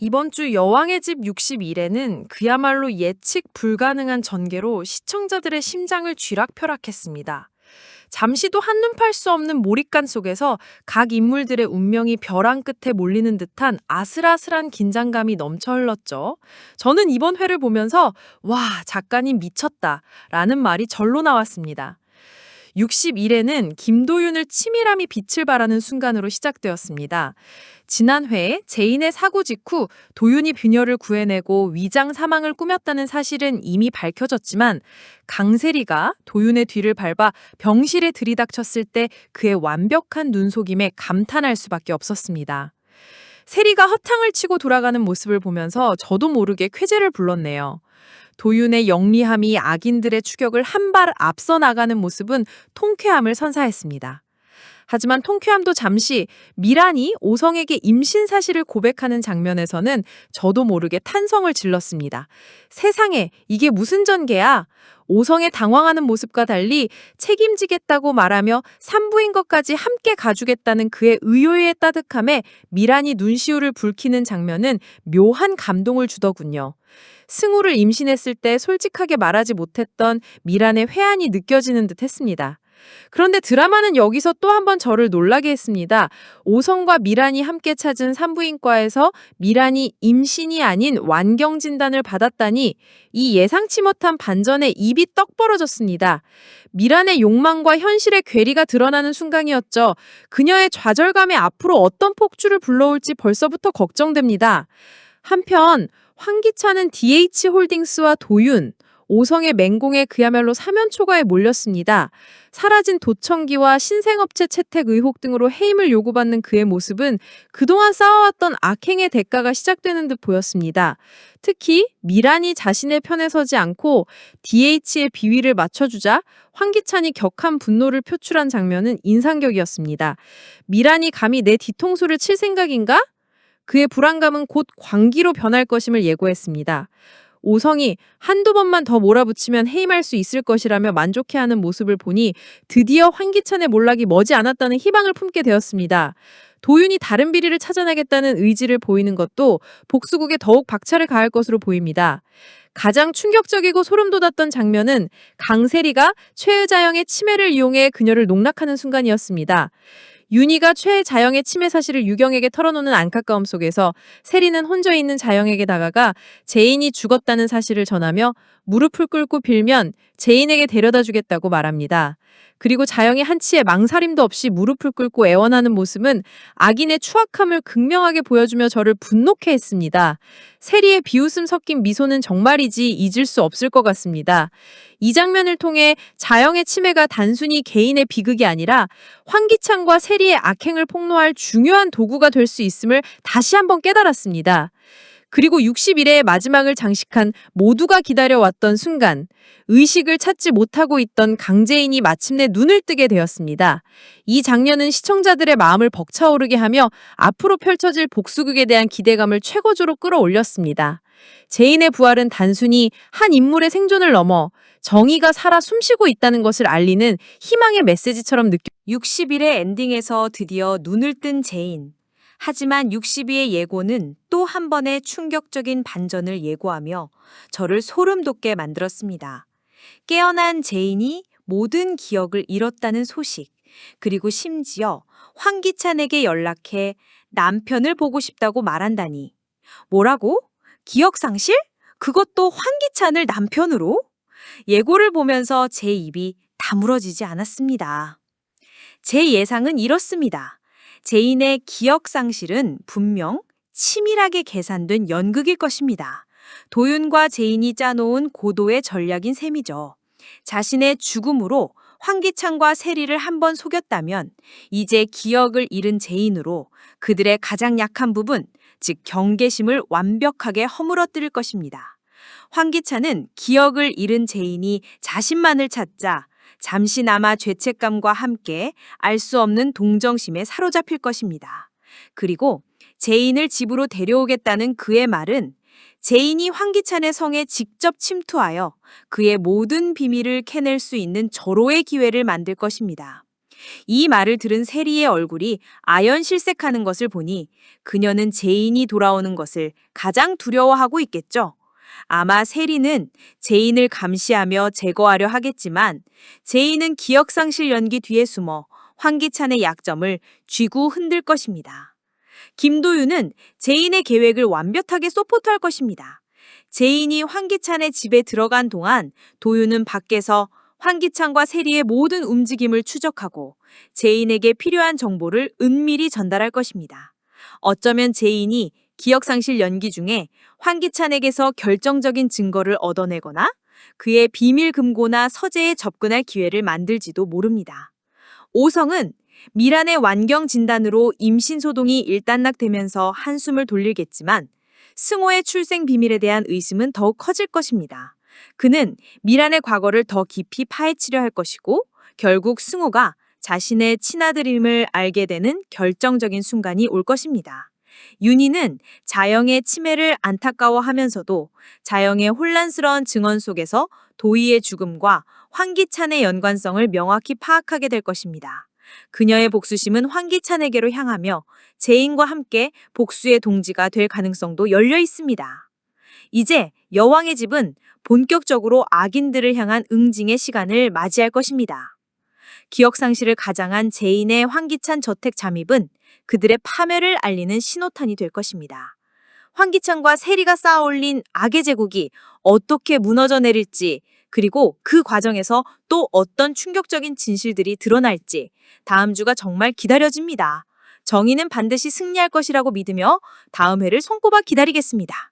이번 주 여왕의 집 61회는 그야말로 예측 불가능한 전개로 시청자들의 심장을 쥐락펴락했습니다. 잠시도 한눈 팔 수 없는 몰입감 속에서 각 인물들의 운명이 벼랑 끝에 몰리는 듯한 아슬아슬한 긴장감이 넘쳐 흘렀죠. 저는 이번 회를 보면서 와, 작가님 미쳤다 라는 말이 절로 나왔습니다. 61회는 김도윤을 치밀함이 빛을 발하는 순간으로 시작되었습니다. 지난 회에 제인의 사고 직후 도윤이 그녀를 구해내고 위장 사망을 꾸몄다는 사실은 이미 밝혀졌지만 강세리가 도윤의 뒤를 밟아 병실에 들이닥쳤을 때 그의 완벽한 눈속임에 감탄할 수밖에 없었습니다. 세리가 허탕을 치고 돌아가는 모습을 보면서 저도 모르게 쾌재를 불렀네요. 도윤의 영리함이 악인들의 추격을 한 발 앞서 나가는 모습은 통쾌함을 선사했습니다. 하지만 통쾌함도 잠시 미란이 오성에게 임신 사실을 고백하는 장면에서는 저도 모르게 탄성을 질렀습니다. 세상에 이게 무슨 전개야? 오성의 당황하는 모습과 달리 책임지겠다고 말하며 산부인 것까지 함께 가주겠다는 그의 의욕의 따뜻함에 미란이 눈시울을 붉히는 장면은 묘한 감동을 주더군요. 승우를 임신했을 때 솔직하게 말하지 못했던 미란의 회한이 느껴지는 듯 했습니다. 그런데 드라마는 여기서 또 한 번 저를 놀라게 했습니다. 오성과 미란이 함께 찾은 산부인과에서 미란이 임신이 아닌 완경 진단을 받았다니 이 예상치 못한 반전에 입이 떡 벌어졌습니다. 미란의 욕망과 현실의 괴리가 드러나는 순간이었죠. 그녀의 좌절감에 앞으로 어떤 폭주를 불러올지 벌써부터 걱정됩니다. 한편 황기찬은 DH홀딩스와 도윤, 오성의 맹공에 그야말로 사면초가에 몰렸습니다. 사라진 도청기와 신생업체 채택 의혹 등으로 해임을 요구받는 그의 모습은 그동안 쌓아왔던 악행의 대가가 시작되는 듯 보였습니다. 특히 미란이 자신의 편에 서지 않고 DH의 비위를 맞춰주자 황기찬이 격한 분노를 표출한 장면은 인상적이었습니다. 미란이 감히 내 뒤통수를 칠 생각인가? 그의 불안감은 곧 광기로 변할 것임을 예고했습니다. 오성이 한두 번만 더 몰아붙이면 해임할 수 있을 것이라며 만족해하는 모습을 보니 드디어 황기찬의 몰락이 머지않았다는 희망을 품게 되었습니다. 도윤이 다른 비리를 찾아내겠다는 의지를 보이는 것도 복수국에 더욱 박차를 가할 것으로 보입니다. 가장 충격적이고 소름 돋았던 장면은 강세리가 최자영의 치매를 이용해 그녀를 농락하는 순간이었습니다. 윤희가 최자영의 치매 사실을 유경에게 털어놓는 안타까움 속에서 세리는 혼자 있는 자영에게 다가가 제인이 죽었다는 사실을 전하며 무릎을 꿇고 빌면 제인에게 데려다 주겠다고 말합니다. 그리고 자영이 한치의 망설임도 없이 무릎을 꿇고 애원하는 모습은 악인의 추악함을 극명하게 보여주며 저를 분노케 했습니다. 세리의 비웃음 섞인 미소는 정말이지 잊을 수 없을 것 같습니다. 이 장면을 통해 자영의 치매가 단순히 개인의 비극이 아니라 황기찬과 세리의 악행을 폭로할 중요한 도구가 될 수 있음을 다시 한번 깨달았습니다. 그리고 61회의 마지막을 장식한 모두가 기다려왔던 순간, 의식을 찾지 못하고 있던 강재인이 마침내 눈을 뜨게 되었습니다. 이 장면은 시청자들의 마음을 벅차오르게 하며 앞으로 펼쳐질 복수극에 대한 기대감을 최고조로 끌어올렸습니다. 제인의 부활은 단순히 한 인물의 생존을 넘어 정의가 살아 숨쉬고 있다는 것을 알리는 희망의 메시지처럼 60일의 엔딩에서 드디어 눈을 뜬 제인. 하지만 62의 예고는 또 한 번의 충격적인 반전을 예고하며 저를 소름 돋게 만들었습니다. 깨어난 제인이 모든 기억을 잃었다는 소식, 그리고 심지어 황기찬에게 연락해 남편을 보고 싶다고 말한다니. 뭐라고? 기억상실? 그것도 황기찬을 남편으로? 예고를 보면서 제 입이 다물어지지 않았습니다. 제 예상은 이렇습니다. 제인의 기억 상실은 분명 치밀하게 계산된 연극일 것입니다. 도윤과 제인이 짜놓은 고도의 전략인 셈이죠. 자신의 죽음으로 황기찬과 세리를 한번 속였다면 이제 기억을 잃은 제인으로 그들의 가장 약한 부분, 즉 경계심을 완벽하게 허물어뜨릴 것입니다. 황기찬은 기억을 잃은 제인이 자신만을 찾자 잠시나마 죄책감과 함께 알 수 없는 동정심에 사로잡힐 것입니다. 그리고 제인을 집으로 데려오겠다는 그의 말은 제인이 황기찬의 성에 직접 침투하여 그의 모든 비밀을 캐낼 수 있는 절호의 기회를 만들 것입니다. 이 말을 들은 세리의 얼굴이 아연실색하는 것을 보니 그녀는 제인이 돌아오는 것을 가장 두려워하고 있겠죠. 아마 세리는 제인을 감시하며 제거하려 하겠지만 제인은 기억상실 연기 뒤에 숨어 황기찬의 약점을 쥐고 흔들 것입니다. 김도윤은 제인의 계획을 완벽하게 서포트할 것입니다. 제인이 황기찬의 집에 들어간 동안 도윤은 밖에서 황기찬과 세리의 모든 움직임을 추적하고 제인에게 필요한 정보를 은밀히 전달할 것입니다. 어쩌면 제인이 기억상실 연기 중에 황기찬에게서 결정적인 증거를 얻어내거나 그의 비밀 금고나 서재에 접근할 기회를 만들지도 모릅니다. 오성은 미란의 완경 진단으로 임신 소동이 일단락되면서 한숨을 돌리겠지만 승호의 출생 비밀에 대한 의심은 더욱 커질 것입니다. 그는 미란의 과거를 더 깊이 파헤치려 할 것이고 결국 승호가 자신의 친아들임을 알게 되는 결정적인 순간이 올 것입니다. 윤희는 자영의 치매를 안타까워하면서도 자영의 혼란스러운 증언 속에서 도희의 죽음과 황기찬의 연관성을 명확히 파악하게 될 것입니다. 그녀의 복수심은 황기찬에게로 향하며 제인과 함께 복수의 동지가 될 가능성도 열려 있습니다. 이제 여왕의 집은 본격적으로 악인들을 향한 응징의 시간을 맞이할 것입니다. 기억상실을 가장한 제인의 황기찬 저택 잠입은 그들의 파멸을 알리는 신호탄이 될 것입니다. 황기찬과 세리가 쌓아올린 악의 제국이 어떻게 무너져 내릴지, 그리고 그 과정에서 또 어떤 충격적인 진실들이 드러날지 다음 주가 정말 기다려집니다. 정의는 반드시 승리할 것이라고 믿으며 다음 회를 손꼽아 기다리겠습니다.